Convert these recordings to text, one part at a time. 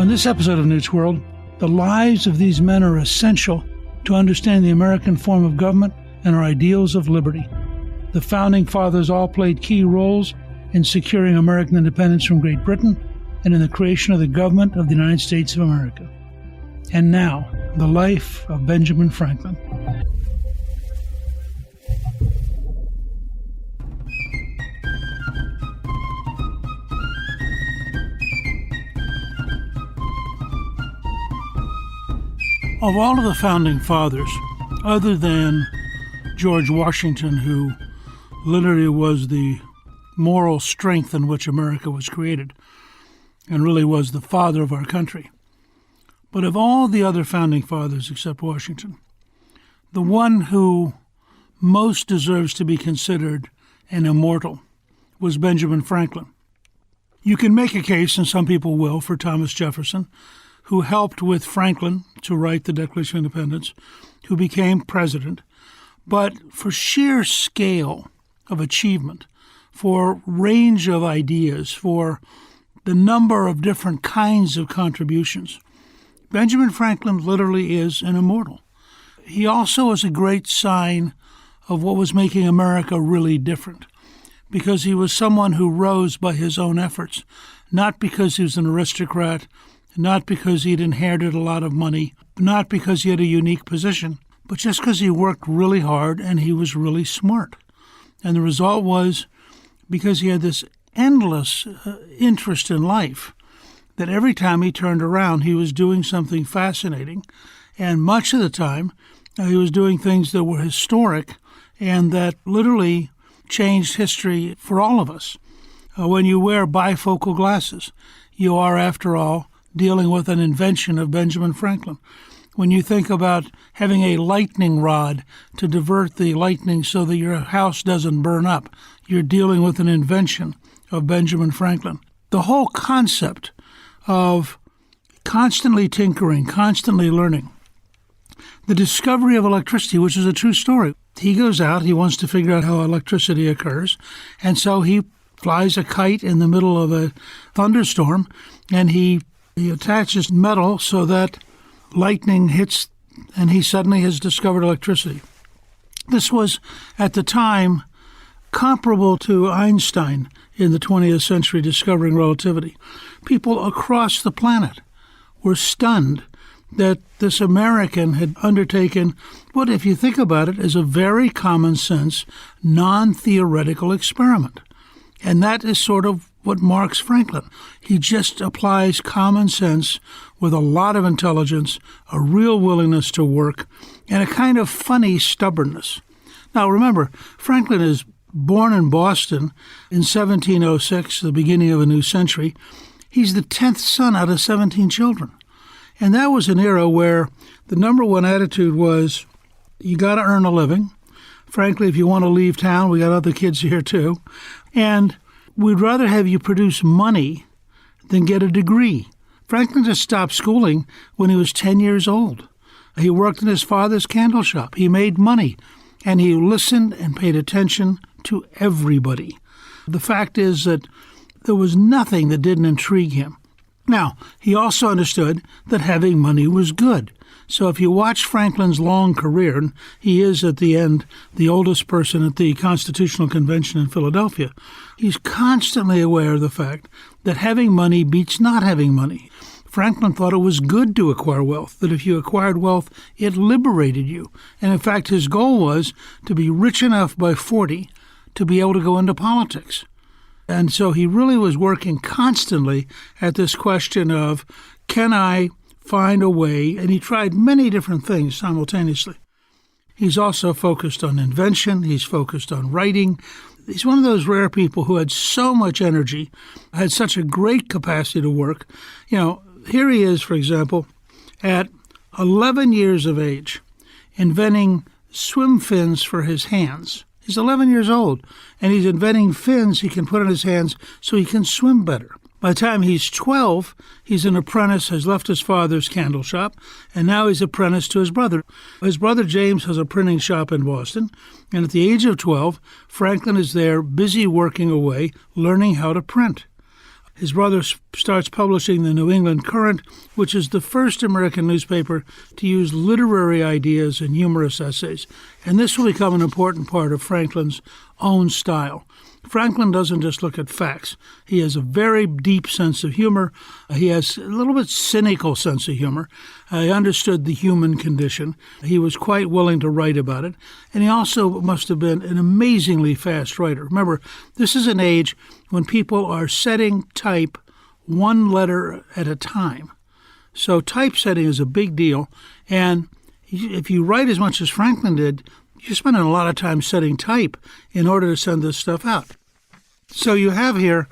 On this episode of Newt's World, the lives of these men are essential to understand the American form of government and our ideals of liberty. The Founding Fathers all played key roles in securing American independence from Great Britain and in the creation of the government of the United States of America. And now, the life of Benjamin Franklin. Of all of the Founding Fathers, other than George Washington, who literally was the moral strength in which America was created and really was the father of our country, but of all the other Founding Fathers except Washington, the one who most deserves to be considered an immortal was Benjamin Franklin. You can make a case, and some people will, for Thomas Jefferson, who helped with Franklin to write the Declaration of Independence, who became president. But for sheer scale of achievement, for range of ideas, for the number of different kinds of contributions, Benjamin Franklin literally is an immortal. He also is a great sign of what was making America really different, because he was someone who rose by his own efforts, not because he was an aristocrat, not because he'd inherited a lot of money, not because he had a unique position, but just because he worked really hard and he was really smart. And the result was, because he had this endless interest in life, that every time he turned around, he was doing something fascinating. And much of the time, he was doing things that were historic and that literally changed history for all of us. When you wear bifocal glasses, you are, after all, dealing with an invention of Benjamin Franklin. When you think about having a lightning rod to divert the lightning so that your house doesn't burn up, you're dealing with an invention of Benjamin Franklin. The whole concept of constantly tinkering, constantly learning, the discovery of electricity, which is a true story. He goes out, he wants to figure out how electricity occurs, and so he flies a kite in the middle of a thunderstorm, and he attaches metal so that lightning hits, and he suddenly has discovered electricity. This was, at the time, comparable to Einstein in the 20th century discovering relativity. People across the planet were stunned that this American had undertaken what, if you think about it, is a very common sense, non-theoretical experiment. And that is sort of what marks Franklin. He just applies common sense with a lot of intelligence, a real willingness to work, and a kind of funny stubbornness. Now remember, Franklin is born in Boston in 1706, the beginning of a new century. He's the 10th son out of 17 children. And that was an era where the number one attitude was, you got to earn a living. Frankly, if you want to leave town, we got other kids here too. And we'd rather have you produce money than get a degree. Franklin just stopped schooling when he was 10 years old. He worked in his father's candle shop. He made money, and he listened and paid attention to everybody. The fact is that there was nothing that didn't intrigue him. Now, he also understood that having money was good. So if you watch Franklin's long career, and he is at the end the oldest person at the Constitutional Convention in Philadelphia, he's constantly aware of the fact that having money beats not having money. Franklin thought it was good to acquire wealth, that if you acquired wealth, it liberated you. And in fact, his goal was to be rich enough by 40 to be able to go into politics. And so he really was working constantly at this question of, can I find a way? And he tried many different things simultaneously. He's also focused on invention. He's focused on writing. He's one of those rare people who had so much energy, had such a great capacity to work. You know, here he is, for example, at 11 years of age, inventing swim fins for his hands. He's 11 years old, and he's inventing fins he can put on his hands so he can swim better. By the time he's 12, he's an apprentice, has left his father's candle shop, and now he's apprenticed to his brother. His brother James has a printing shop in Boston, and at the age of 12, Franklin is there busy working away, learning how to print. His brother starts publishing the New England Courant, which is the first American newspaper to use literary ideas and humorous essays. And this will become an important part of Franklin's own style. Franklin doesn't just look at facts. He has a very deep sense of humor. He has a little bit cynical sense of humor. He understood the human condition. He was quite willing to write about it. And he also must have been an amazingly fast writer. Remember, this is an age when people are setting type one letter at a time. So typesetting is a big deal. And if you write as much as Franklin did, you're spending a lot of time setting type in order to send this stuff out. So you have here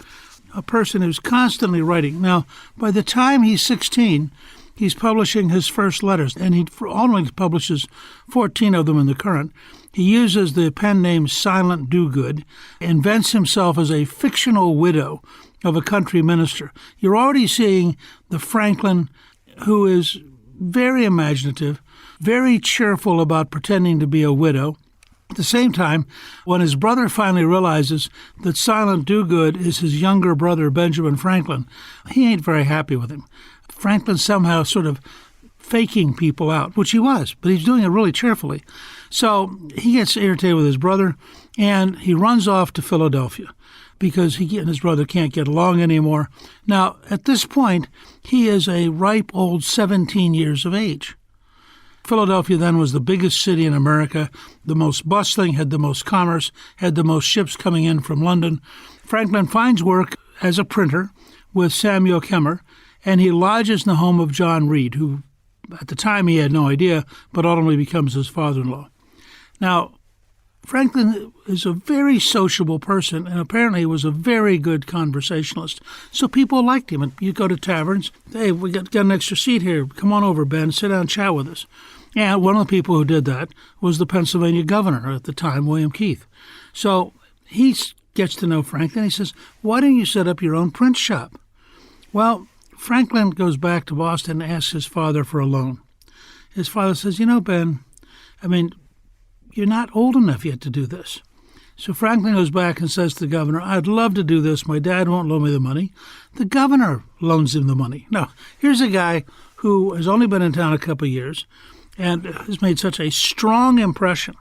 a person who's constantly writing. Now, by the time he's 16, he's publishing his first letters, and he only publishes 14 of them in the Courant. He uses the pen name Silent Dogood, invents himself as a fictional widow of a country minister. You're already seeing the Franklin who is very imaginative, very cheerful about pretending to be a widow. At the same time, when his brother finally realizes that Silent Dogood is his younger brother, Benjamin Franklin, he ain't very happy with him. Franklin's somehow sort of faking people out, which he was, but he's doing it really cheerfully. So he gets irritated with his brother, and he runs off to Philadelphia because he and his brother can't get along anymore. Now, at this point, he is a ripe old 17 years of age. Philadelphia then was the biggest city in America, the most bustling, had the most commerce, had the most ships coming in from London. Franklin finds work as a printer with Samuel Kemmer, and he lodges in the home of John Reed, who at the time he had no idea, but ultimately becomes his father-in-law. Now, Franklin is a very sociable person, and apparently was a very good conversationalist. So people liked him. And you go to taverns, hey, we got an extra seat here. Come on over, Ben. Sit down and chat with us. And one of the people who did that was the Pennsylvania governor at the time, William Keith. So he gets to know Franklin. He says, why don't you set up your own print shop? Well, Franklin goes back to Boston and asks his father for a loan. His father says, Ben, you're not old enough yet to do this. So Franklin goes back and says to the governor, I'd love to do this. My dad won't loan me the money. The governor loans him the money. Now, here's a guy who has only been in town a couple of years and has made such a strong impression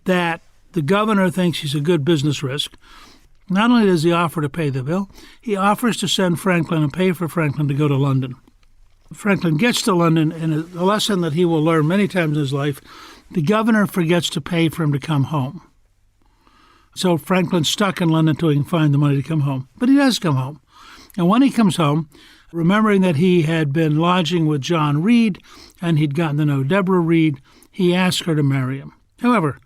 that the governor thinks he's a good business risk. Not only does he offer to pay the bill, he offers to send Franklin and pay for Franklin to go to London. Franklin gets to London, and a lesson that he will learn many times in his life, the governor forgets to pay for him to come home. So Franklin's stuck in London until he can find the money to come home. But he does come home. And when he comes home, remembering that he had been lodging with John Reed and he'd gotten to know Deborah Reed, he asked her to marry him. However,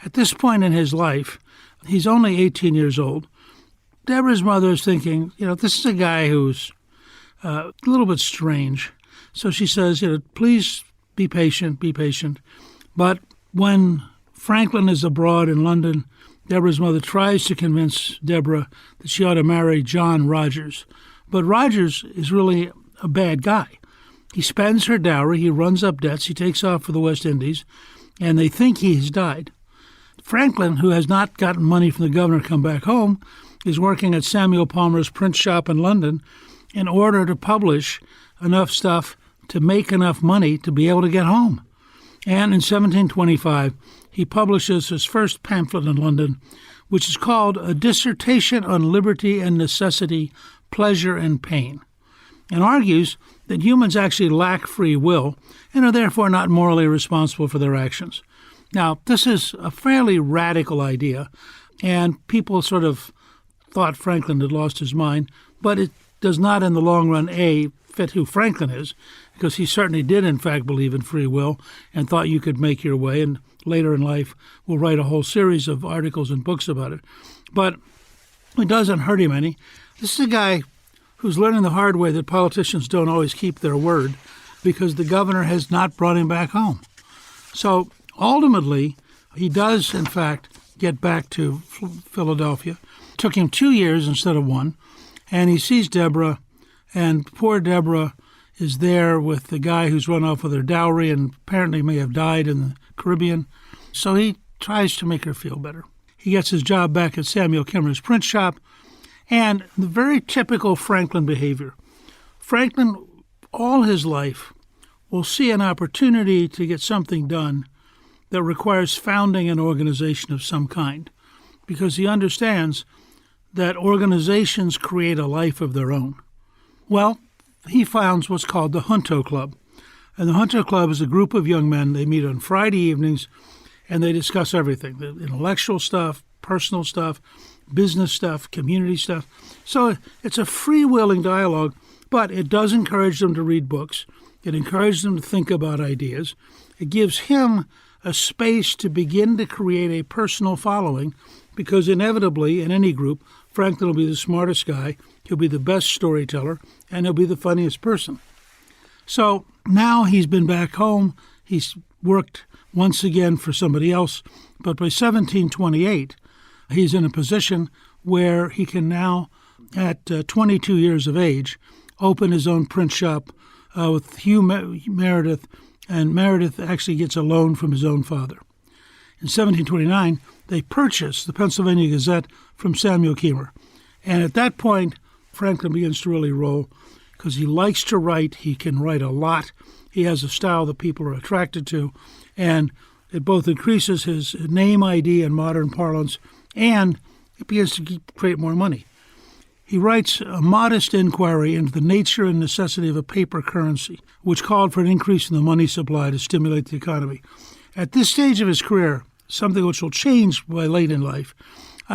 at this point in his life, he's only 18 years old. Deborah's mother is thinking, this is a guy who's a little bit strange. So she says, please be patient. But when Franklin is abroad in London, Deborah's mother tries to convince Deborah that she ought to marry John Rogers. But Rogers is really a bad guy. He spends her dowry, he runs up debts, he takes off for the West Indies, and they think he has died. Franklin, who has not gotten money from the governor to come back home, is working at Samuel Palmer's print shop in London in order to publish enough stuff to make enough money to be able to get home. And in 1725, he publishes his first pamphlet in London, which is called A Dissertation on Liberty and Necessity, Pleasure and Pain, and argues that humans actually lack free will and are therefore not morally responsible for their actions. Now, this is a fairly radical idea, and people sort of thought Franklin had lost his mind, but it does not in the long run, fit who Franklin is, because he certainly did, in fact, believe in free will and thought you could make your way, and later in life will write a whole series of articles and books about it. But it doesn't hurt him any. This is a guy who's learning the hard way that politicians don't always keep their word because the governor has not brought him back home. So ultimately, he does, in fact, get back to Philadelphia. It took him 2 years instead of one, and he sees Deborah, and poor Deborah is there with the guy who's run off with her dowry and apparently may have died in the Caribbean. So he tries to make her feel better. He gets his job back at Samuel Kemmer's print shop, And the very typical Franklin behavior. Franklin, all his life, will see an opportunity to get something done that requires founding an organization of some kind, because he understands that organizations create a life of their own. Well, he founds what's called the Junto Club. And the Junto Club is a group of young men. They meet on Friday evenings, and they discuss everything, the intellectual stuff, personal stuff, business stuff, community stuff. So it's a freewheeling dialogue, but it does encourage them to read books. It encourages them to think about ideas. It gives him a space to begin to create a personal following, because inevitably in any group, Franklin will be the smartest guy, he'll be the best storyteller, and he'll be the funniest person. So now he's been back home, he's worked once again for somebody else, but by 1728, he's in a position where he can now, at 22 years of age, open his own print shop with Hugh Meredith, and Meredith actually gets a loan from his own father. In 1729, they purchase the Pennsylvania Gazette from Samuel Kemmer. And at that point, Franklin begins to really roll because he likes to write. He can write a lot. He has a style that people are attracted to. And it both increases his name ID in modern parlance, and it begins to create more money. He writes a modest inquiry into the nature and necessity of a paper currency, which called for an increase in the money supply to stimulate the economy. At this stage of his career, something which will change by late in life,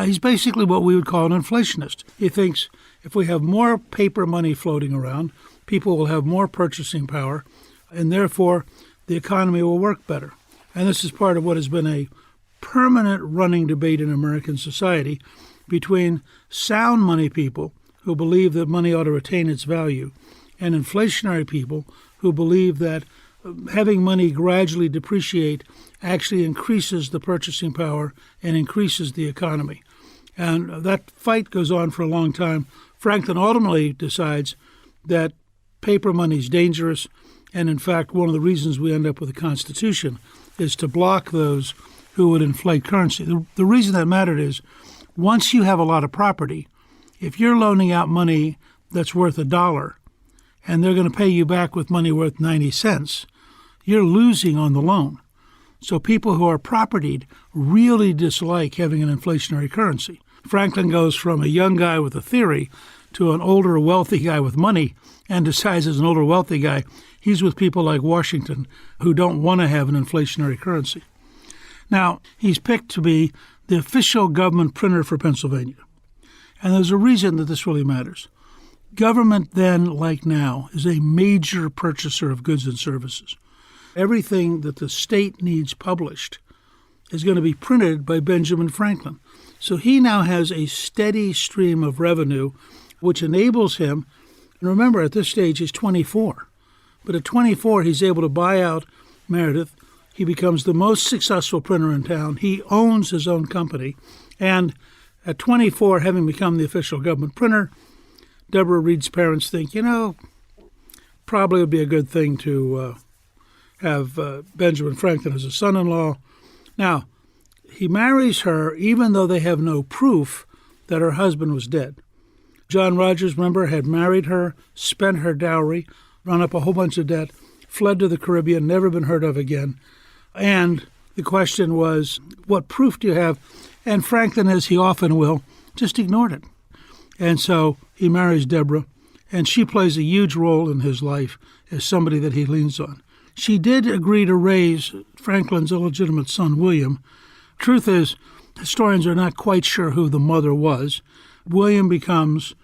he's basically what we would call an inflationist. He thinks if we have more paper money floating around, people will have more purchasing power, and therefore the economy will work better. And this is part of what has been a permanent running debate in American society between sound money people who believe that money ought to retain its value and inflationary people who believe that having money gradually depreciate actually increases the purchasing power and increases the economy. And that fight goes on for a long time. Franklin ultimately decides that paper money is dangerous, and in fact, one of the reasons we end up with a Constitution is to block those who would inflate currency. The reason that mattered is once you have a lot of property, if you're loaning out money that's worth $1 and they're going to pay you back with money worth 90 cents, you're losing on the loan. So people who are propertied really dislike having an inflationary currency. Franklin goes from a young guy with a theory to an older, wealthy guy with money, and decides as an older, wealthy guy, he's with people like Washington who don't want to have an inflationary currency. Now, he's picked to be the official government printer for Pennsylvania. And there's a reason that this really matters. Government then, like now, is a major purchaser of goods and services. Everything that the state needs published is going to be printed by Benjamin Franklin. So he now has a steady stream of revenue, which enables him, and remember, at this stage, he's 24. But at 24, he's able to buy out Meredith. He becomes the most successful printer in town. He owns his own company. And at 24, having become the official government printer, Deborah Reed's parents think, probably would be a good thing to have Benjamin Franklin as a son-in-law. Now, he marries her even though they have no proof that her husband was dead. John Rogers, remember, had married her, spent her dowry, run up a whole bunch of debt, fled to the Caribbean, never been heard of again. And the question was, what proof do you have? And Franklin, as he often will, just ignored it. And so he marries Deborah, and she plays a huge role in his life as somebody that he leans on. She did agree to raise Franklin's illegitimate son, William. Truth is, historians are not quite sure who the mother was. William becomes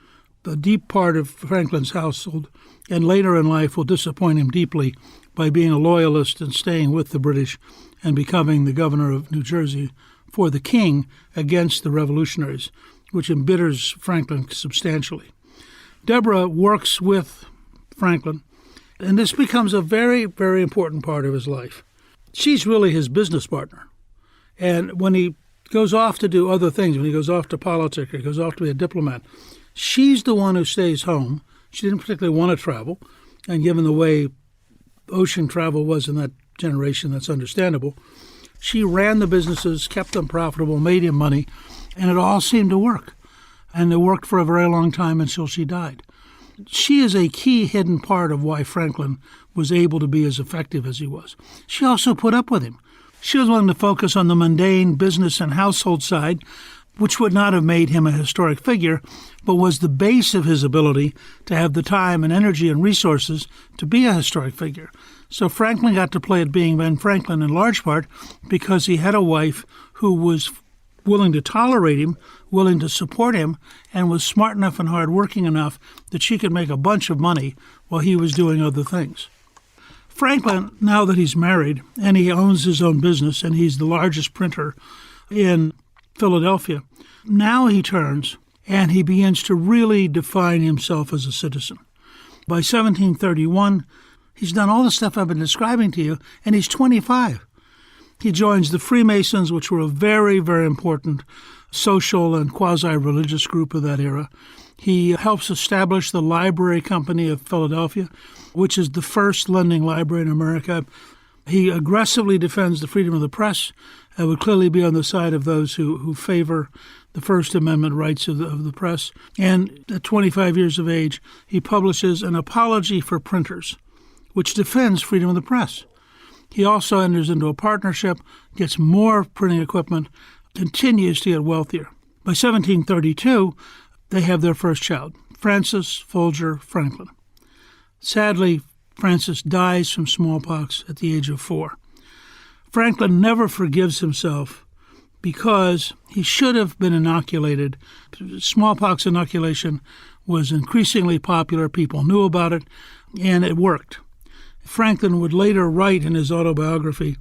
a deep part of Franklin's household, and later in life will disappoint him deeply by being a loyalist and staying with the British and becoming the governor of New Jersey for the king against the revolutionaries, which embitters Franklin substantially. Deborah works with Franklin, and this becomes a very, very important part of his life. She's really his business partner. And when he goes off to do other things, when he goes off to politics or he goes off to be a diplomat, she's the one who stays home. She didn't particularly want to travel, and given the way ocean travel was in that generation, that's understandable. She ran the businesses, kept them profitable, made him money, and it all seemed to work. and they worked for a very long time until she died. She is a key hidden part of why Franklin was able to be as effective as he was. She also put up with him. She was willing to focus on the mundane business and household side, which would not have made him a historic figure, but was the base of his ability to have the time and energy and resources to be a historic figure. So Franklin got to play at being Ben Franklin in large part because he had a wife who was willing to tolerate him, willing to support him, and was smart enough and hardworking enough that she could make a bunch of money while he was doing other things. Franklin, now that he's married and he owns his own business and he's the largest printer in Philadelphia, now he turns and he begins to really define himself as a citizen. By 1731, he's done all the stuff I've been describing to you, and he's 25. He joins the Freemasons, which were a very, very important social and quasi-religious group of that era. He helps establish the Library Company of Philadelphia, which is the first lending library in America. He aggressively defends the freedom of the press and would clearly be on the side of those who favor the First Amendment rights of the press. And at 25 years of age, he publishes an apology for printers, which defends freedom of the press. He also enters into a partnership, gets more printing equipment, continues to get wealthier. By 1732, they have their first child, Francis Folger Franklin. Sadly, Francis dies from smallpox at the age of 4. Franklin never forgives himself because he should have been inoculated. Smallpox inoculation was increasingly popular. People knew about it, and it worked. Franklin would later write in his autobiography,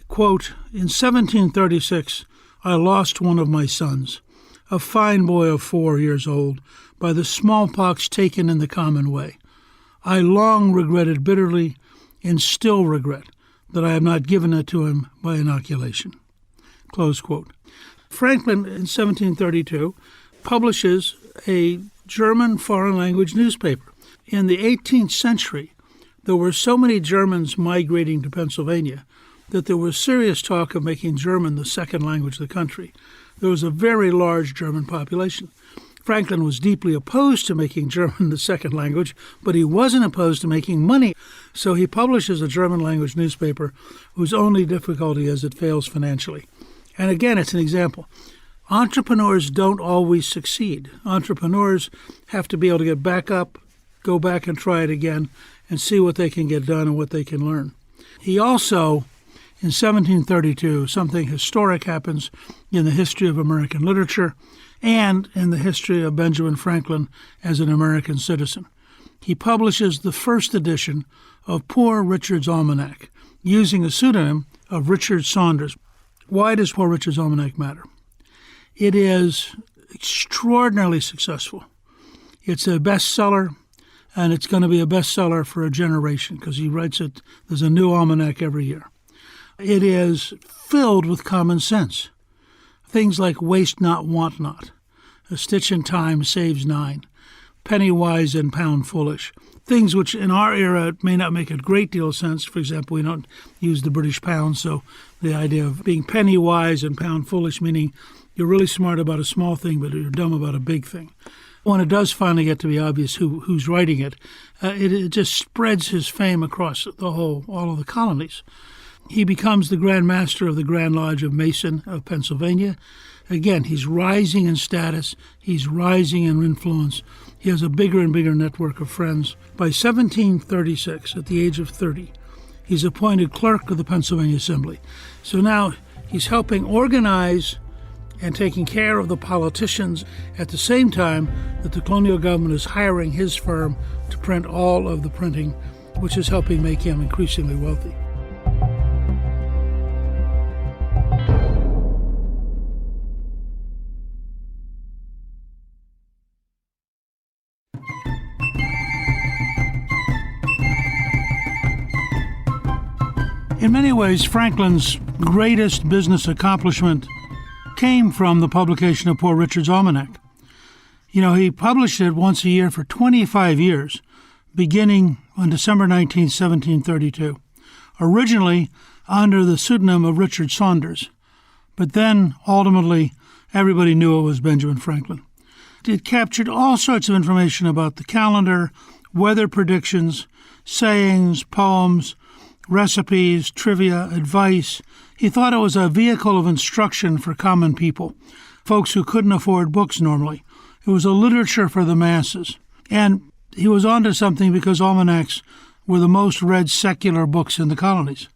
quote, "In 1736, I lost one of my sons, a fine boy of 4 years old, by the smallpox taken in the common way. I long regretted bitterly, and still regret, that I have not given it to him by inoculation." Close quote. Franklin, in 1732, publishes a German foreign language newspaper. In the 18th century, there were so many Germans migrating to Pennsylvania that there was serious talk of making German the second language of the country. There was a very large German population. Franklin was deeply opposed to making German the second language, but he wasn't opposed to making money. So he publishes a German language newspaper whose only difficulty is it fails financially. And again, it's an example. Entrepreneurs don't always succeed. Entrepreneurs have to be able to get back up, go back and try it again, and see what they can get done and what they can learn. He also, in 1732, something historic happens in the history of American literature and in the history of Benjamin Franklin as an American citizen. He publishes the first edition of Poor Richard's Almanac, using a pseudonym of Richard Saunders. Why does Poor Richard's Almanac matter? It is extraordinarily successful. It's a bestseller, and it's going to be a bestseller for a generation because he writes it. There's a new almanac every year. It is filled with common sense. Things like waste not, want not. A stitch in time saves 9. Penny wise and pound foolish. Things which in our era may not make a great deal of sense. For example, we don't use the British pound, so the idea of being penny wise and pound foolish, meaning you're really smart about a small thing, but you're dumb about a big thing. When it does finally get to be obvious who's writing it, it just spreads his fame across all of the colonies. He becomes the Grand Master of the Grand Lodge of Mason of Pennsylvania. Again, he's rising in status. He's rising in influence. He has a bigger and bigger network of friends. By 1736, at the age of 30, he's appointed clerk of the Pennsylvania Assembly. So now he's helping organize and taking care of the politicians at the same time that the colonial government is hiring his firm to print all of the printing, which is helping make him increasingly wealthy. In many ways, Franklin's greatest business accomplishment came from the publication of Poor Richard's Almanac. He published it once a year for 25 years, beginning on December 19, 1732, originally under the pseudonym of Richard Saunders. But then, ultimately, everybody knew it was Benjamin Franklin. It captured all sorts of information about the calendar, weather predictions, sayings, poems, recipes, trivia, advice. He thought it was a vehicle of instruction for common people, folks who couldn't afford books normally. It was a literature for the masses. And he was onto something because almanacs were the most read secular books in the colonies.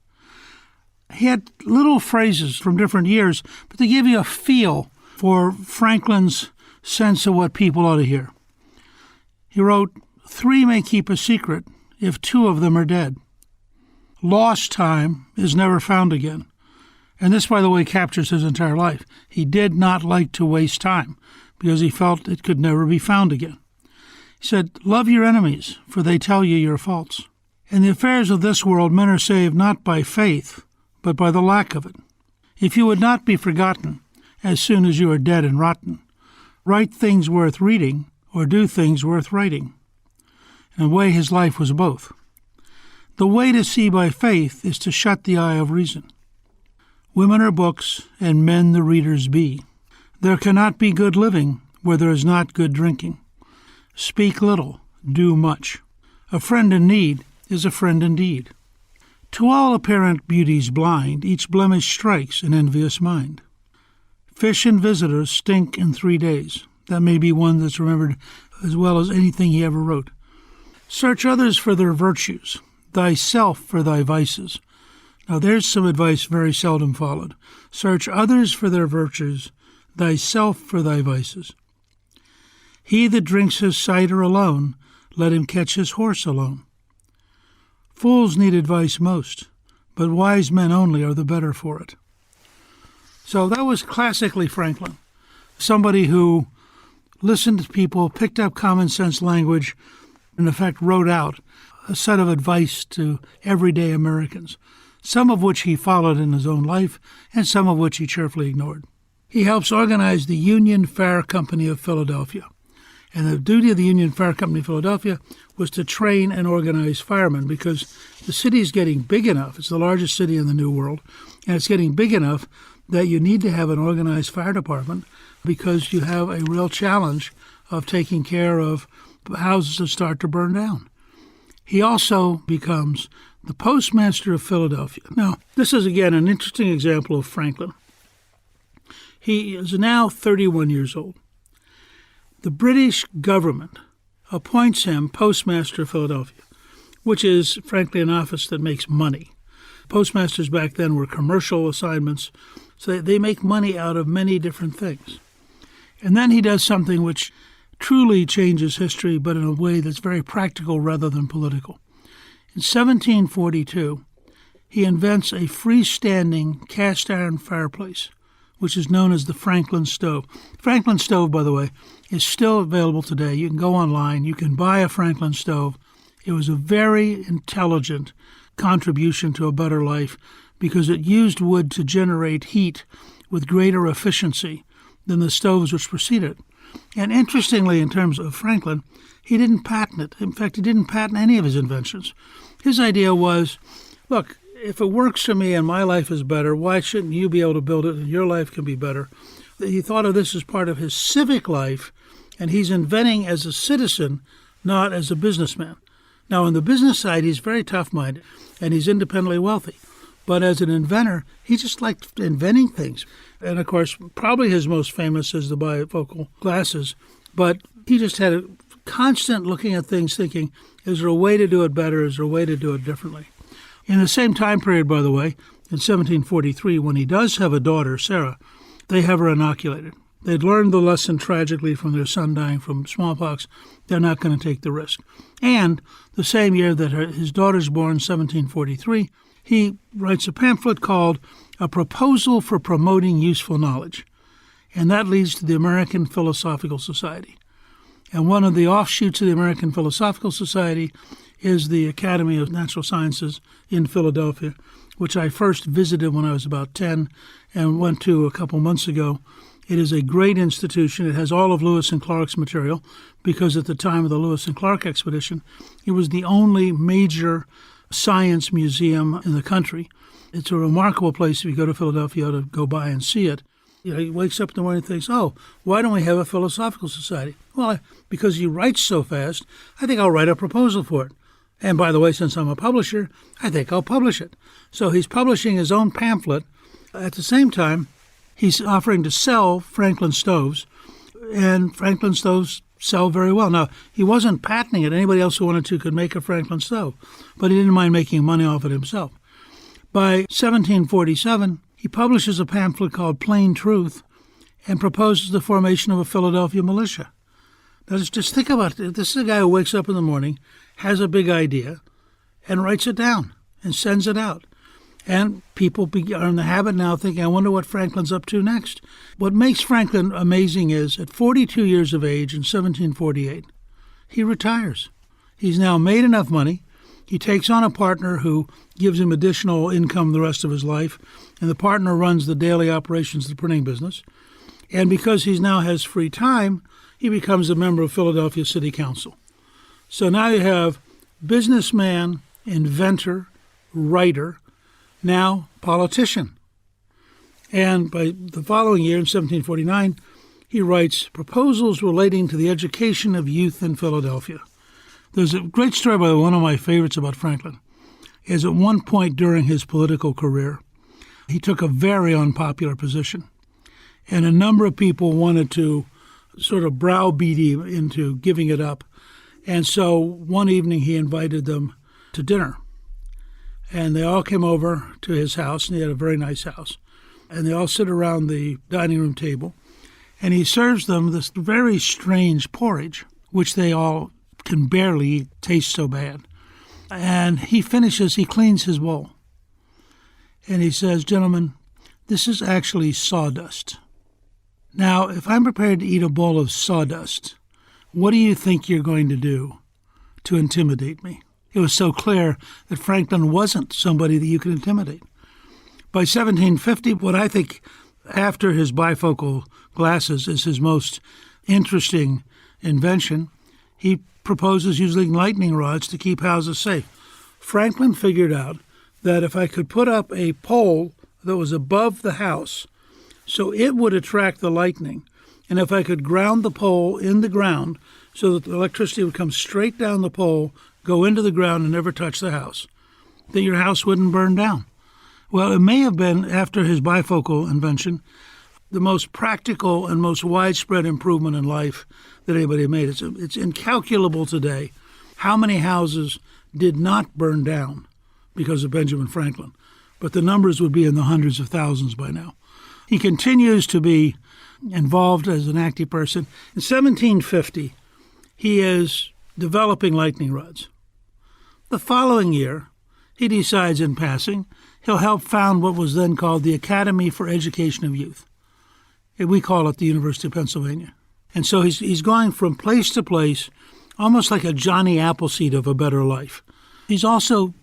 He had little phrases from different years, but they give you a feel for Franklin's sense of what people ought to hear. He wrote, 3 may keep a secret if 2 of them are dead. Lost time is never found again. And this, by the way, captures his entire life. He did not like to waste time because he felt it could never be found again. He said, love your enemies, for they tell you your faults. In the affairs of this world, men are saved not by faith, but by the lack of it. If you would not be forgotten as soon as you are dead and rotten, write things worth reading or do things worth writing. In a way, his life was both. The way to see by faith is to shut the eye of reason. Women are books, and men the readers be. There cannot be good living where there is not good drinking. Speak little, do much. A friend in need is a friend indeed. To all apparent beauties blind, each blemish strikes an envious mind. Fish and visitors stink in 3 days. That may be one that's remembered as well as anything he ever wrote. Search others for their virtues, thyself for thy vices. Now there's some advice very seldom followed. Search others for their virtues, thyself for thy vices. He that drinks his cider alone, let him catch his horse alone. Fools need advice most, but wise men only are the better for it. So that was classically Franklin, somebody who listened to people, picked up common sense language, in effect wrote out a set of advice to everyday Americans, some of which he followed in his own life and some of which he cheerfully ignored. He helps organize the Union Fire Company of Philadelphia. And the duty of the Union Fire Company of Philadelphia was to train and organize firemen because the city is getting big enough. It's the largest city in the New World, and it's getting big enough that you need to have an organized fire department because you have a real challenge of taking care of houses that start to burn down. He also becomes the postmaster of Philadelphia. Now, this is, again, an interesting example of Franklin. He is now 31 years old. The British government appoints him postmaster of Philadelphia, which is, frankly, an office that makes money. Postmasters back then were commercial assignments, so they make money out of many different things. And then he does something which truly changes history, but in a way that's very practical rather than political. In 1742, he invents a freestanding cast-iron fireplace, which is known as the Franklin stove. Franklin stove, by the way, is still available today. You can go online. You can buy a Franklin stove. It was a very intelligent contribution to a better life because it used wood to generate heat with greater efficiency than the stoves which preceded it. And interestingly, in terms of Franklin, he didn't patent it. In fact, he didn't patent any of his inventions. His idea was, look, if it works for me and my life is better, why shouldn't you be able to build it and your life can be better? He thought of this as part of his civic life, and he's inventing as a citizen, not as a businessman. Now, on the business side, he's very tough-minded, and he's independently wealthy. But as an inventor, he just liked inventing things. And, of course, probably his most famous is the bifocal glasses. But he just had a constant looking at things, thinking, is there a way to do it better? Is there a way to do it differently? In the same time period, by the way, in 1743, when he does have a daughter, Sarah, they have her inoculated. They'd learned the lesson tragically from their son dying from smallpox. They're not going to take the risk. And the same year that his daughter's born, 1743, he writes a pamphlet called A Proposal for Promoting Useful Knowledge. And that leads to the American Philosophical Society. And one of the offshoots of the American Philosophical Society is the Academy of Natural Sciences in Philadelphia, which I first visited when I was about 10 and went to a couple months ago. It is a great institution. It has all of Lewis and Clark's material because at the time of the Lewis and Clark expedition, it was the only major science museum in the country. It's a remarkable place if you go to Philadelphia to go by and see it. He wakes up in the morning and thinks, oh, why don't we have a philosophical society? Well, because he writes so fast, I think I'll write a proposal for it. And by the way, since I'm a publisher, I think I'll publish it. So he's publishing his own pamphlet. At the same time, he's offering to sell Franklin stoves, and Franklin stoves sell very well. Now, he wasn't patenting it. Anybody else who wanted to could make a Franklin stove, but he didn't mind making money off it himself. By 1747, he publishes a pamphlet called Plain Truth and proposes the formation of a Philadelphia militia. Now, just think about it. This is a guy who wakes up in the morning, has a big idea, and writes it down and sends it out. And people are in the habit now thinking, I wonder what Franklin's up to next. What makes Franklin amazing is, at 42 years of age in 1748, he retires. He's now made enough money. He takes on a partner who gives him additional income the rest of his life, and the partner runs the daily operations of the printing business. And because he now has free time, he becomes a member of Philadelphia City Council. So now you have businessman, inventor, writer, now politician. And by the following year, in 1749, he writes Proposals Relating to the Education of Youth in Philadelphia. There's a great story by one of my favorites about Franklin, is at one point during his political career, he took a very unpopular position, and a number of people wanted to sort of browbeat him into giving it up. And so one evening he invited them to dinner. And they all came over to his house, and he had a very nice house. And they all sit around the dining room table, and he serves them this very strange porridge, which they all can barely eat, tastes so bad. And he cleans his bowl. And he says, gentlemen, this is actually sawdust. Now, if I'm prepared to eat a bowl of sawdust, what do you think you're going to do to intimidate me? It was so clear that Franklin wasn't somebody that you could intimidate. By 1750, what I think after his bifocal glasses is his most interesting invention, he proposes using lightning rods to keep houses safe. Franklin figured out that if I could put up a pole that was above the house, so it would attract the lightning, and if I could ground the pole in the ground so that the electricity would come straight down the pole, go into the ground, and never touch the house, that your house wouldn't burn down. Well, it may have been, after his bifocal invention, the most practical and most widespread improvement in life that anybody made. It's incalculable today how many houses did not burn down because of Benjamin Franklin, but the numbers would be in the hundreds of thousands by now. He continues to be involved as an active person. In 1750, he is developing lightning rods. The following year, he decides in passing he'll help found what was then called the Academy for Education of Youth. We call it the University of Pennsylvania. And so he's going from place to place, almost like a Johnny Appleseed of a better life. He's also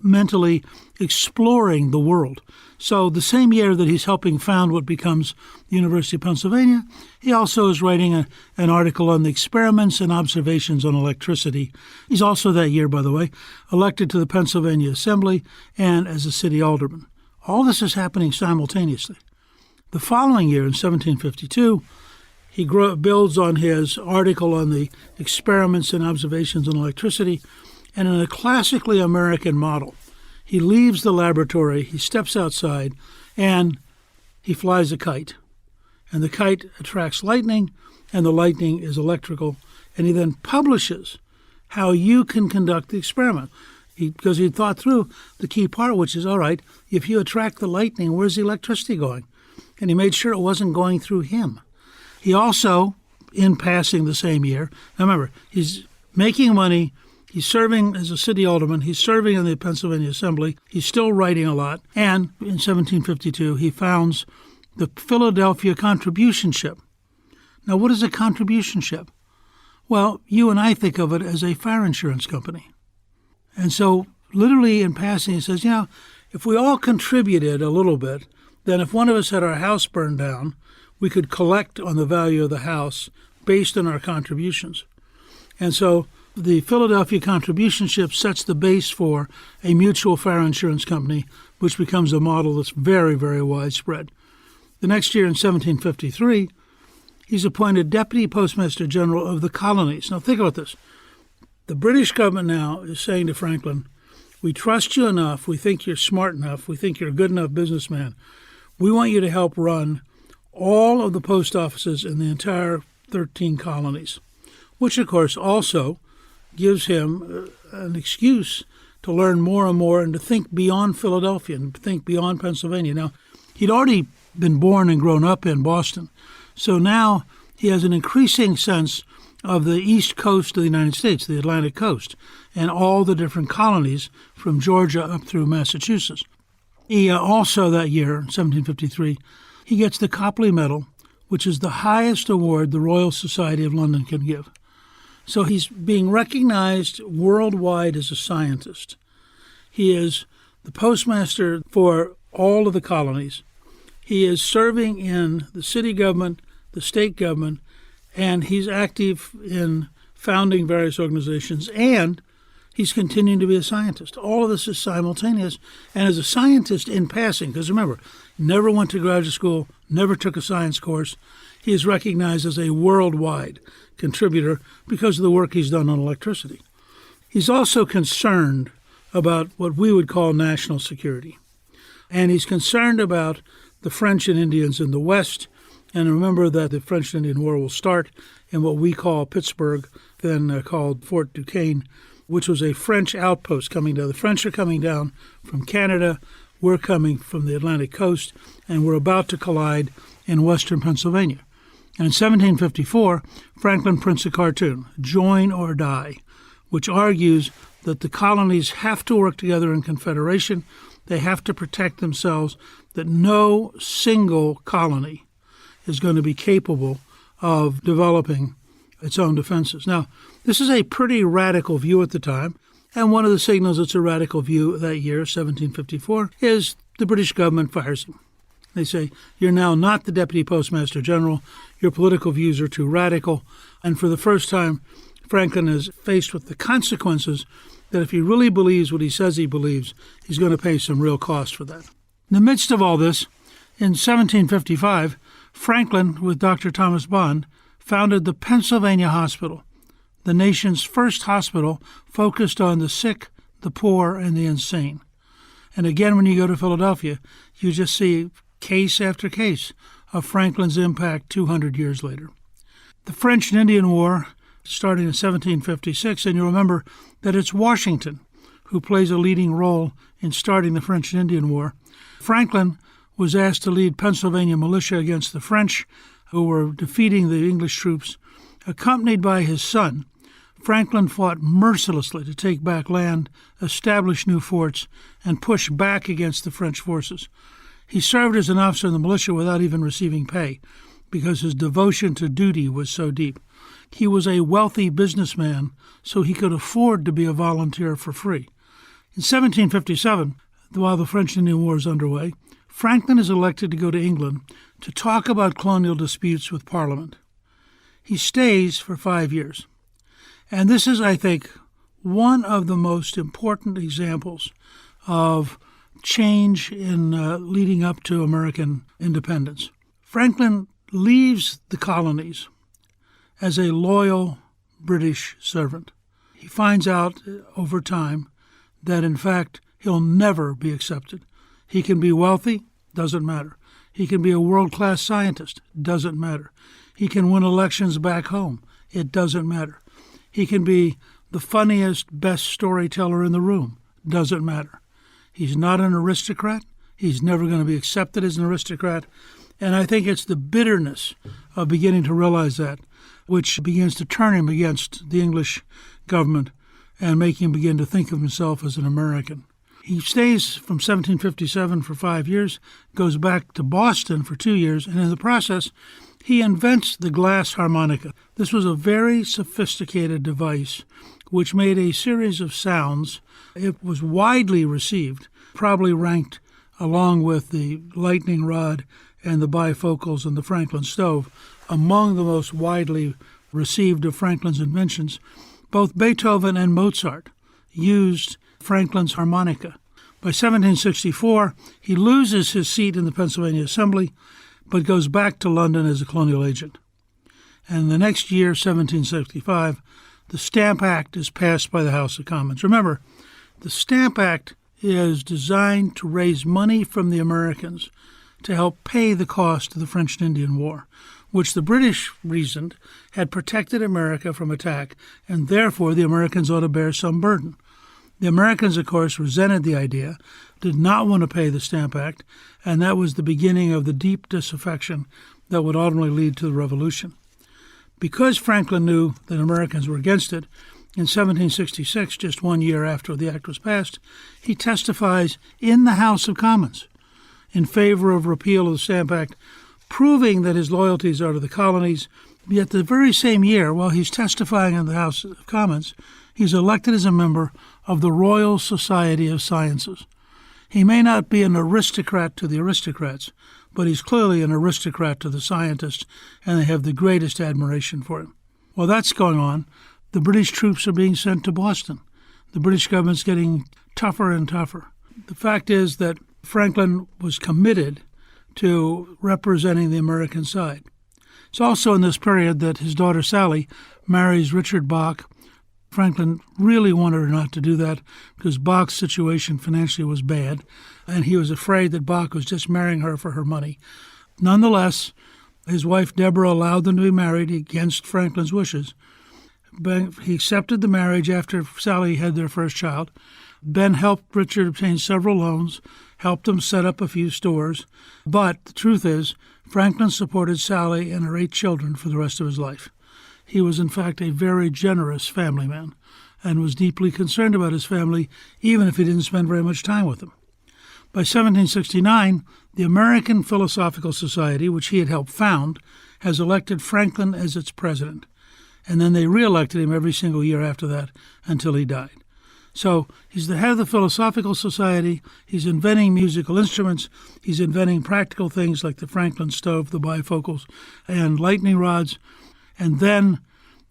mentally exploring the world. So the same year that he's helping found what becomes the University of Pennsylvania, he also is writing an article on the experiments and observations on electricity. He's also that year, by the way, elected to the Pennsylvania Assembly and as a city alderman. All this is happening simultaneously. The following year, in 1752, he builds on his article on the experiments and observations on electricity, and in a classically American model, he leaves the laboratory, he steps outside, and he flies a kite. And the kite attracts lightning, and the lightning is electrical, and he then publishes how you can conduct the experiment. Because he thought through the key part, which is, all right, if you attract the lightning, where's the electricity going? And he made sure it wasn't going through him. He also, in passing the same year, now remember, he's making money, he's serving as a city alderman, he's serving in the Pennsylvania Assembly, he's still writing a lot, and in 1752 he founds the Philadelphia Contribution Ship. Now, what is a contribution ship? Well, you and I think of it as a fire insurance company. And so, literally in passing, he says, if we all contributed a little bit, then if one of us had our house burned down, we could collect on the value of the house based on our contributions. And so the Philadelphia Contribution Ship sets the base for a mutual fire insurance company, which becomes a model that's very, very widespread. The next year, in 1753, he's appointed Deputy Postmaster General of the Colonies. Now, think about this. The British government now is saying to Franklin, we trust you enough, we think you're smart enough, we think you're a good enough businessman. We want you to help run all of the post offices in the entire 13 colonies, which, of course, also gives him an excuse to learn more and more and to think beyond Philadelphia and think beyond Pennsylvania. Now, he'd already been born and grown up in Boston, so now he has an increasing sense of the east coast of the United States, the Atlantic coast, and all the different colonies from Georgia up through Massachusetts. He also, that year, 1753, he gets the Copley Medal, which is the highest award the Royal Society of London can give. So he's being recognized worldwide as a scientist. He is the postmaster for all of the colonies. He is serving in the city government, the state government, and he's active in founding various organizations, and he's continuing to be a scientist. All of this is simultaneous, and as a scientist in passing, because remember, never went to graduate school, never took a science course, he is recognized as a worldwide contributor because of the work he's done on electricity. He's also concerned about what we would call national security, and he's concerned about the French and Indians in the West. And remember that the French and Indian War will start in what we call Pittsburgh, then called Fort Duquesne, which was a French outpost coming down. The French are coming down from Canada, we're coming from the Atlantic coast, and we're about to collide in western Pennsylvania. And in 1754, Franklin prints a cartoon, Join or Die, which argues that the colonies have to work together in confederation, they have to protect themselves, that no single colony is going to be capable of developing its own defenses. Now, this is a pretty radical view at the time, and one of the signals it's a radical view that year, 1754, is the British government fires him. They say, you're now not the Deputy Postmaster General, your political views are too radical, and for the first time, Franklin is faced with the consequences that if he really believes what he says he believes, he's going to pay some real cost for that. In the midst of all this, in 1755, Franklin, with Dr. Thomas Bond, founded the Pennsylvania Hospital, the nation's first hospital focused on the sick, the poor, and the insane. And again, when you go to Philadelphia, you just see case after case of Franklin's impact 200 years later. The French and Indian War, starting in 1756, and you remember that it's Washington who plays a leading role in starting the French and Indian War. Franklin was asked to lead Pennsylvania militia against the French, who were defeating the English troops. Accompanied by his son, Franklin fought mercilessly to take back land, establish new forts, and push back against the French forces. He served as an officer in the militia without even receiving pay, because his devotion to duty was so deep. He was a wealthy businessman, so he could afford to be a volunteer for free. In 1757, while the French and Indian War is underway, Franklin is elected to go to England to talk about colonial disputes with Parliament. He stays for 5 years. And this is, I think, one of the most important examples of change in leading up to American independence. Franklin leaves the colonies as a loyal British servant. He finds out over time that, in fact, he'll never be accepted. He can be wealthy, doesn't matter. He can be a world-class scientist, doesn't matter. He can win elections back home, it doesn't matter. He can be the funniest, best storyteller in the room, doesn't matter. He's not an aristocrat. He's never going to be accepted as an aristocrat. And I think it's the bitterness of beginning to realize that which begins to turn him against the English government and make him begin to think of himself as an American. He stays from 1757 for 5 years, goes back to Boston for 2 years, and in the process, he invents the glass harmonica. This was a very sophisticated device which made a series of sounds. It was widely received, probably ranked along with the lightning rod and the bifocals and the Franklin stove among the most widely received of Franklin's inventions. Both Beethoven and Mozart used Franklin's harmonica. By 1764, he loses his seat in the Pennsylvania Assembly, but goes back to London as a colonial agent. And the next year, 1765, the Stamp Act is passed by the House of Commons. Remember, the Stamp Act is designed to raise money from the Americans to help pay the cost of the French and Indian War, which the British reasoned had protected America from attack, and therefore the Americans ought to bear some burden. The Americans, of course, resented the idea, did not want to pay the Stamp Act, and that was the beginning of the deep disaffection that would ultimately lead to the Revolution. Because Franklin knew that Americans were against it, in 1766, just 1 year after the act was passed, he testifies in the House of Commons in favor of repeal of the Stamp Act, proving that his loyalties are to the colonies. Yet the very same year, while he's testifying in the House of Commons, he's elected as a member of the Royal Society of Sciences. He may not be an aristocrat to the aristocrats, but he's clearly an aristocrat to the scientists, and they have the greatest admiration for him. While that's going on, the British troops are being sent to Boston. The British government's getting tougher and tougher. The fact is that Franklin was committed to representing the American side. It's also in this period that his daughter Sally marries Richard Bach. Franklin really wanted her not to do that because Bach's situation financially was bad, and he was afraid that Bach was just marrying her for her money. Nonetheless, his wife Deborah allowed them to be married against Franklin's wishes. He accepted the marriage after Sally had their first child. Ben helped Richard obtain several loans, helped him set up a few stores. But the truth is, Franklin supported Sally and her 8 children for the rest of his life. He was, in fact, a very generous family man and was deeply concerned about his family, even if he didn't spend very much time with them. By 1769, the American Philosophical Society, which he had helped found, has elected Franklin as its president. And then they re-elected him every single year after that until he died. So he's the head of the Philosophical Society. He's inventing musical instruments. He's inventing practical things like the Franklin stove, the bifocals, and lightning rods. And then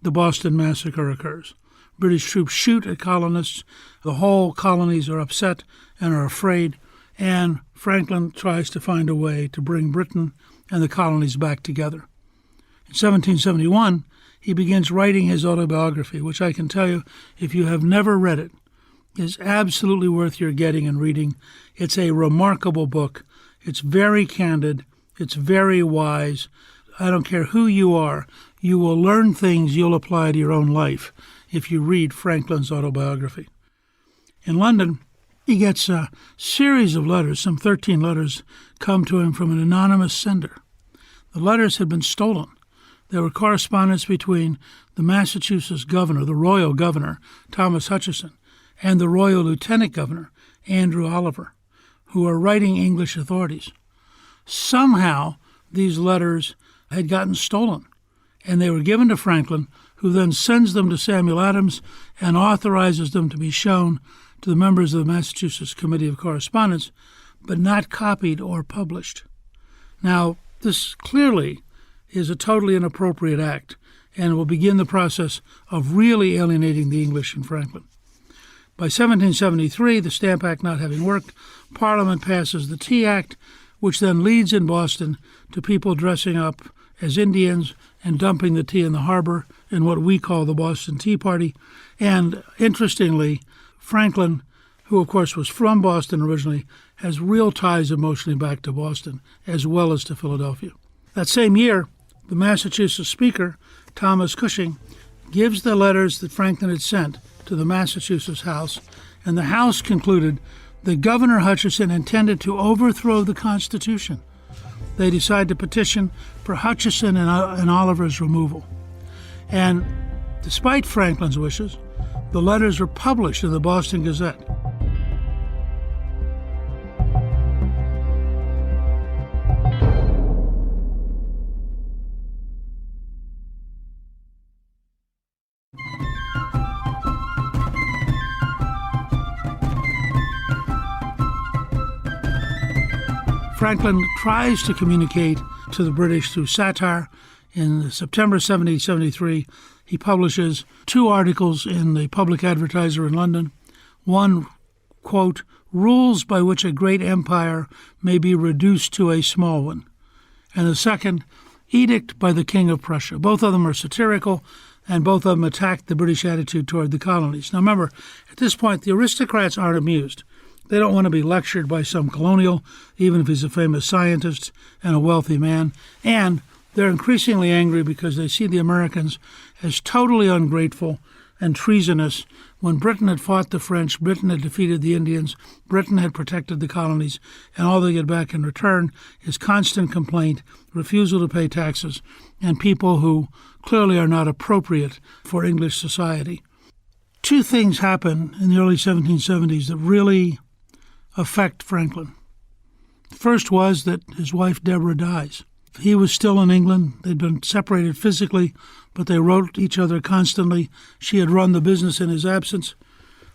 the Boston Massacre occurs. British troops shoot at colonists. The whole colonies are upset and are afraid. And Franklin tries to find a way to bring Britain and the colonies back together. In 1771, he begins writing his autobiography, which I can tell you, if you have never read it, is absolutely worth your getting and reading. It's a remarkable book. It's very candid. It's very wise. I don't care who you are. You will learn things you'll apply to your own life if you read Franklin's autobiography. In London, he gets a series of letters. Some 13 letters come to him from an anonymous sender. The letters had been stolen. There were correspondence between the Massachusetts governor, the royal governor, Thomas Hutchinson, and the royal lieutenant governor, Andrew Oliver, who are writing English authorities. Somehow, these letters had gotten stolen, and they were given to Franklin, who then sends them to Samuel Adams and authorizes them to be shown to the members of the Massachusetts Committee of Correspondence, but not copied or published. Now, this clearly is a totally inappropriate act and will begin the process of really alienating the English in Franklin. By 1773, the Stamp Act not having worked, Parliament passes the Tea Act, which then leads in Boston to people dressing up as Indians and dumping the tea in the harbor in what we call the Boston Tea Party. And interestingly, Franklin, who of course was from Boston originally, has real ties emotionally back to Boston as well as to Philadelphia. That same year, the Massachusetts Speaker, Thomas Cushing, gives the letters that Franklin had sent to the Massachusetts House, and the House concluded that Governor Hutchinson intended to overthrow the Constitution. They decided to petition for Hutchinson and Oliver's removal. And despite Franklin's wishes, the letters were published in the Boston Gazette. Franklin tries to communicate to the British through satire. In September 1773, he publishes 2 articles in the Public Advertiser in London. One, quote, "Rules by which a great empire may be reduced to a small one." and the second, Edict by the King of Prussia. Both of them are satirical, and both of them attack the British attitude toward the colonies. Now remember, at this point, the aristocrats aren't amused. They don't want to be lectured by some colonial, even if he's a famous scientist and a wealthy man. And they're increasingly angry because they see the Americans as totally ungrateful and treasonous. When Britain had fought the French, Britain had defeated the Indians, Britain had protected the colonies, and all they get back in return is constant complaint, refusal to pay taxes, and people who clearly are not appropriate for English society. Two things happen in the early 1770s that really affect Franklin. The first was that his wife Deborah dies. He was still in England. They'd been separated physically, but they wrote each other constantly. She had run the business in his absence.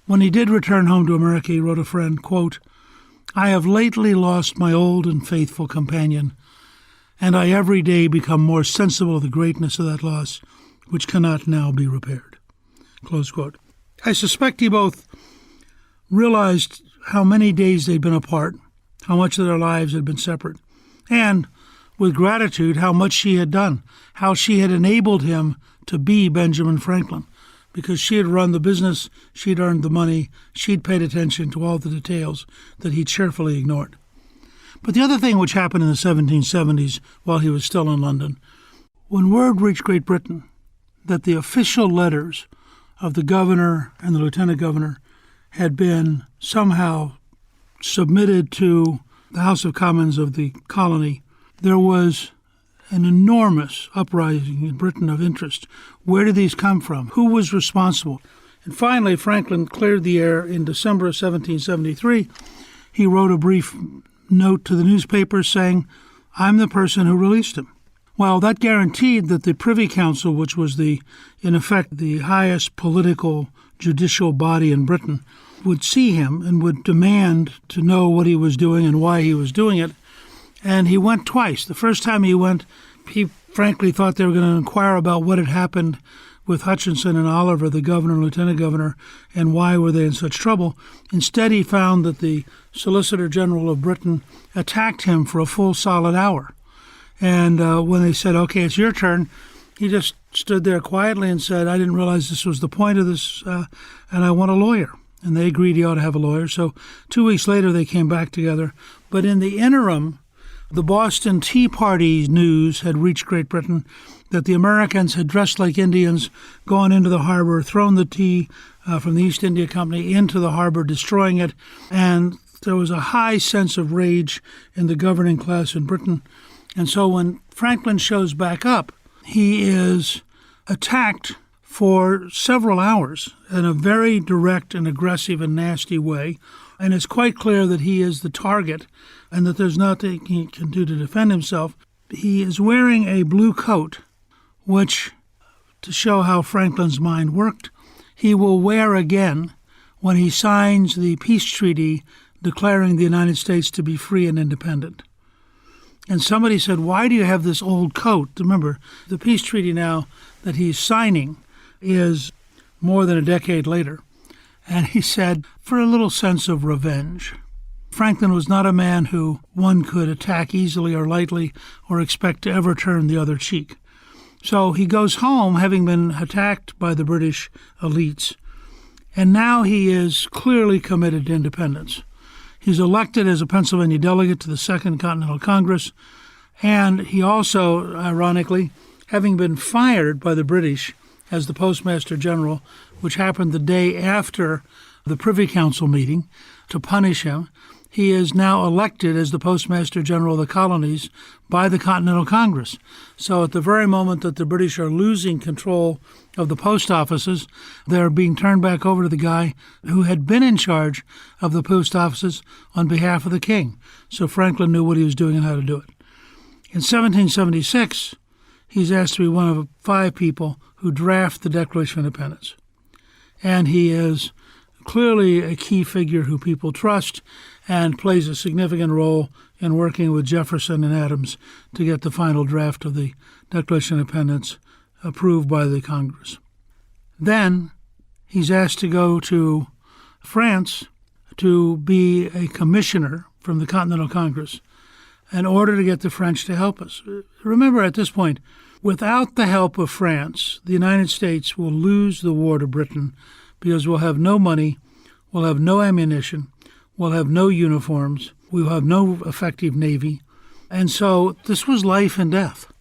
When he did return home to America, he wrote a friend, quote, "I have lately lost my old and faithful companion, and I every day become more sensible of the greatness of that loss, which cannot now be repaired." Close quote. I suspect he both realized how many days they'd been apart, how much of their lives had been separate, and with gratitude how much she had done, how she had enabled him to be Benjamin Franklin, because she had run the business, she'd earned the money, she'd paid attention to all the details that he cheerfully ignored. But the other thing which happened in the 1770s while he was still in London, when word reached Great Britain that the official letters of the governor and the lieutenant governor had been somehow submitted to the House of Commons of the colony, there was an enormous uprising in Britain of interest. Where did these come from? Who was responsible? And finally, Franklin cleared the air in December of 1773. He wrote a brief note to the newspapers saying, "I'm the person who released him." Well, that guaranteed that the Privy Council, which was in effect the highest political judicial body in Britain, would see him and would demand to know what he was doing and why he was doing it. And he went twice. The first time he went, he frankly thought they were going to inquire about what had happened with Hutchinson and Oliver, the governor and lieutenant governor, and why were they in such trouble. Instead, he found that the Solicitor General of Britain attacked him for a full solid hour. And when they said, "Okay, it's your turn," he just stood there quietly and said, "I didn't realize this was the point of this, and I want a lawyer." And they agreed he ought to have a lawyer. So 2 weeks later, they came back together. But in the interim, the Boston Tea Party news had reached Great Britain that the Americans had dressed like Indians, gone into the harbor, thrown the tea from the East India Company into the harbor, destroying it. And there was a high sense of rage in the governing class in Britain. And so when Franklin shows back up, he is attacked for several hours in a very direct and aggressive and nasty way. And it's quite clear that he is the target and that there's nothing he can do to defend himself. He is wearing a blue coat, which, to show how Franklin's mind worked, he will wear again when he signs the peace treaty declaring the United States to be free and independent. And somebody said, "Why do you have this old coat?" Remember, the peace treaty now that he's signing is more than a decade later. And he said, "For a little sense of revenge." Franklin was not a man who one could attack easily or lightly or expect to ever turn the other cheek. So he goes home having been attacked by the British elites, and now he is clearly committed to independence. He's elected as a Pennsylvania delegate to the Second Continental Congress, and he also, ironically, having been fired by the British as the Postmaster General, which happened the day after the Privy Council meeting to punish him, he is now elected as the Postmaster General of the colonies by the Continental Congress. So at the very moment that the British are losing control of the post offices, they're being turned back over to the guy who had been in charge of the post offices on behalf of the king. So Franklin knew what he was doing and how to do it. In 1776, he's asked to be one of 5 people who draft the Declaration of Independence. And he is clearly a key figure who people trust and plays a significant role in working with Jefferson and Adams to get the final draft of the Declaration of Independence approved by the Congress. Then he's asked to go to France to be a commissioner from the Continental Congress. in order to get the French to help us. Remember, at this point, without the help of France, the United States will lose the war to Britain because we'll have no money, we'll have no ammunition, we'll have no uniforms, we'll have no effective navy. And so this was life and death.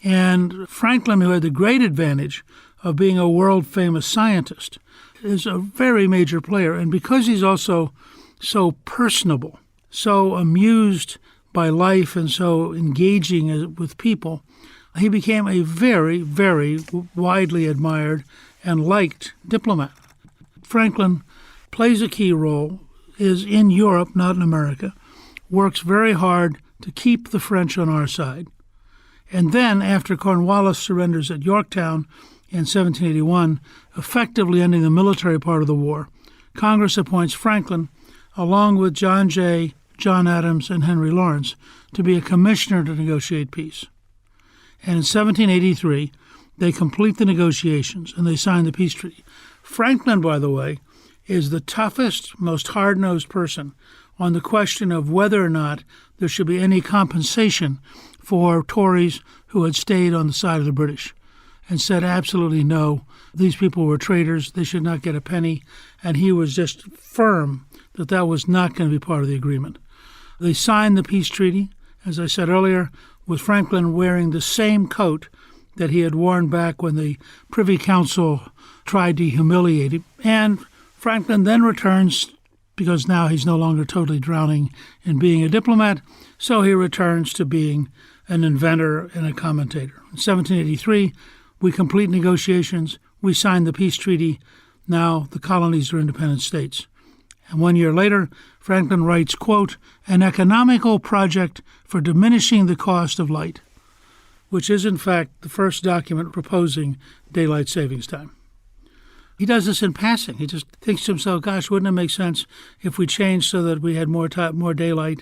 And Franklin, who had the great advantage of being a world-famous scientist, is a very major player. And because he's also so personable, so amused by life and so engaging with people, he became a very, very widely admired and liked diplomat. Franklin plays a key role, is in Europe, not in America, works very hard to keep the French on our side. And then, after Cornwallis surrenders at Yorktown in 1781, effectively ending the military part of the war, Congress appoints Franklin, along with John Jay, John Adams, and Henry Lawrence, to be a commissioner to negotiate peace. And in 1783, they complete the negotiations and they sign the peace treaty. Franklin, by the way, is the toughest, most hard-nosed person on the question of whether or not there should be any compensation for Tories who had stayed on the side of the British, and said absolutely no. These people were traitors. They should not get a penny. And he was just firm that that was not going to be part of the agreement. They signed the peace treaty, as I said earlier, with Franklin wearing the same coat that he had worn back when the Privy Council tried to humiliate him. And Franklin then returns, because now he's no longer totally drowning in being a diplomat, so he returns to being an inventor and a commentator. In 1783, we complete negotiations. We sign the peace treaty. Now the colonies are independent states. And 1 year later, Franklin writes, quote, "an economical project for diminishing the cost of light," which is, in fact, the first document proposing daylight savings time. He does this in passing. He just thinks to himself, gosh, wouldn't it make sense if we changed so that we had more time, more daylight?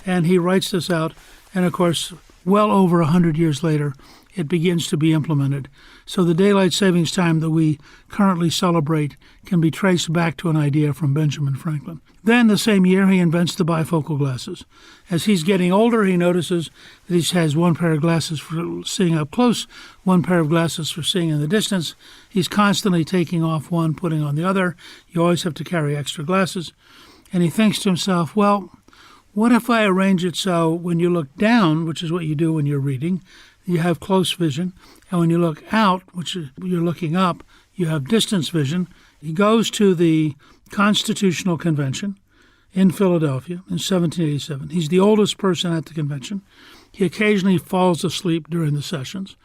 And he writes this out. And, of course, well over 100 years later, it begins to be implemented. So the daylight savings time that we currently celebrate can be traced back to an idea from Benjamin Franklin. Then the same year, he invents the bifocal glasses. As he's getting older, he notices that he has one pair of glasses for seeing up close, one pair of glasses for seeing in the distance. He's constantly taking off one, putting on the other. You always have to carry extra glasses. And he thinks to himself, well, what if I arrange it so when you look down, which is what you do when you're reading, you have close vision, and when you look out, which is you're looking up, you have distance vision. He goes to the Constitutional Convention in Philadelphia in 1787. He's the oldest person at the convention. He occasionally falls asleep during the sessions.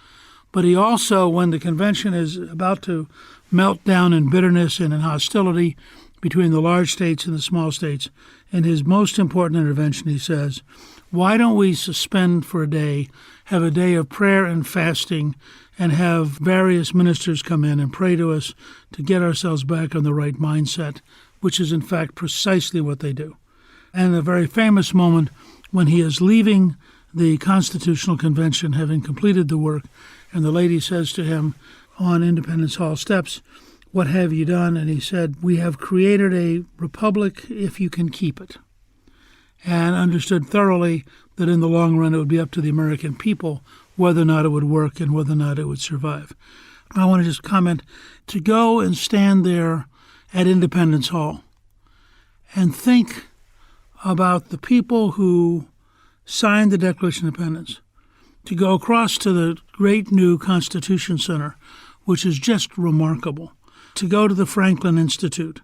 But he also, when the convention is about to melt down in bitterness and in hostility between the large states and the small states, in his most important intervention, he says, why don't we suspend for a day, have a day of prayer and fasting, and have various ministers come in and pray to us to get ourselves back on the right mindset, which is in fact precisely what they do. And a very famous moment when he is leaving the Constitutional Convention, having completed the work, and the lady says to him on Independence Hall steps, "What have you done?" And he said, "We have created a republic if you can keep it," and understood thoroughly that in the long run it would be up to the American people whether or not it would work and whether or not it would survive. I want to just comment, to go and stand there at Independence Hall and think about the people who signed the Declaration of Independence, to go across to the great new Constitution Center, which is just remarkable, to go to the Franklin Institute,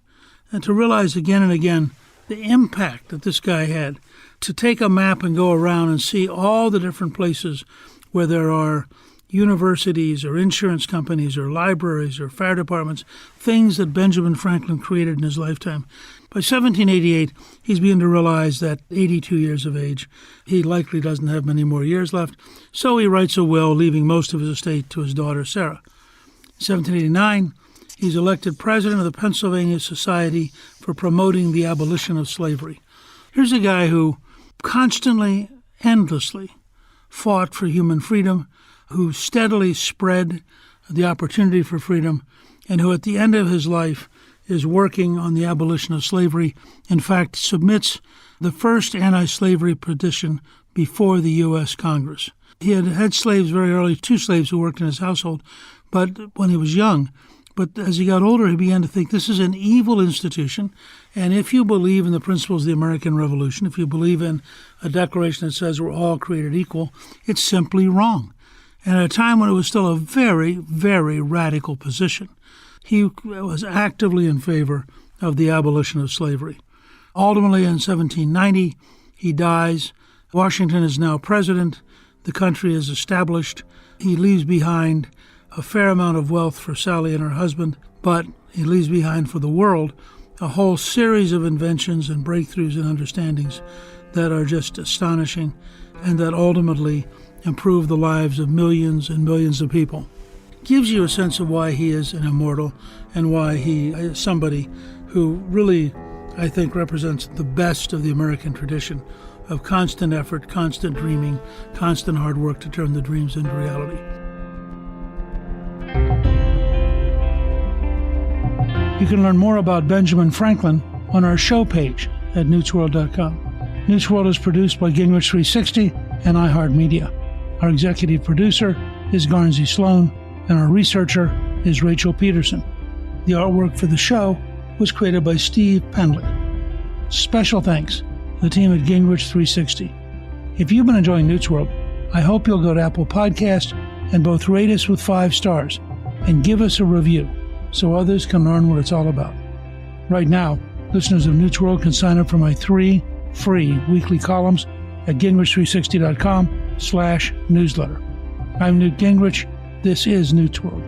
and to realize again and again the impact that this guy had, to take a map and go around and see all the different places where there are universities or insurance companies or libraries or fire departments, things that Benjamin Franklin created in his lifetime. By 1788, he's beginning to realize that 82 years of age, he likely doesn't have many more years left, so he writes a will leaving most of his estate to his daughter Sarah. In 1789, he's elected president of the Pennsylvania Society for Promoting the Abolition of Slavery. Here's a guy who constantly, endlessly fought for human freedom, who steadily spread the opportunity for freedom, and who at the end of his life is working on the abolition of slavery. In fact, submits the first anti-slavery petition before the U.S. Congress. He had had slaves very early, 2 slaves who worked in his household, but when he was young. But as he got older, he began to think this is an evil institution, and if you believe in the principles of the American Revolution, if you believe in a declaration that says we're all created equal, it's simply wrong. And at a time when it was still a very, very radical position, he was actively in favor of the abolition of slavery. Ultimately, in 1790, he dies. Washington is now president. The country is established. He leaves behind a fair amount of wealth for Sally and her husband, but he leaves behind for the world a whole series of inventions and breakthroughs and understandings that are just astonishing and that ultimately improve the lives of millions and millions of people. Gives you a sense of why he is an immortal and why he is somebody who really, I think, represents the best of the American tradition of constant effort, constant dreaming, constant hard work to turn the dreams into reality. You can learn more about Benjamin Franklin on our show page at newsworld.com. Newsworld is produced by Gingrich 360 and iHeartMedia. Our executive producer is Garnsey Sloan, and our researcher is Rachel Peterson. The artwork for the show was created by Steve Penley. Special thanks to the team at Gingrich 360. If you've been enjoying Newsworld, I hope you'll go to Apple Podcasts and both rate us with 5 stars and give us a review so others can learn what it's all about. Right now, listeners of Newsworld can sign up for my 3 free weekly columns at gingrich360.com/newsletter. I'm Newt Gingrich. This is Newsworld.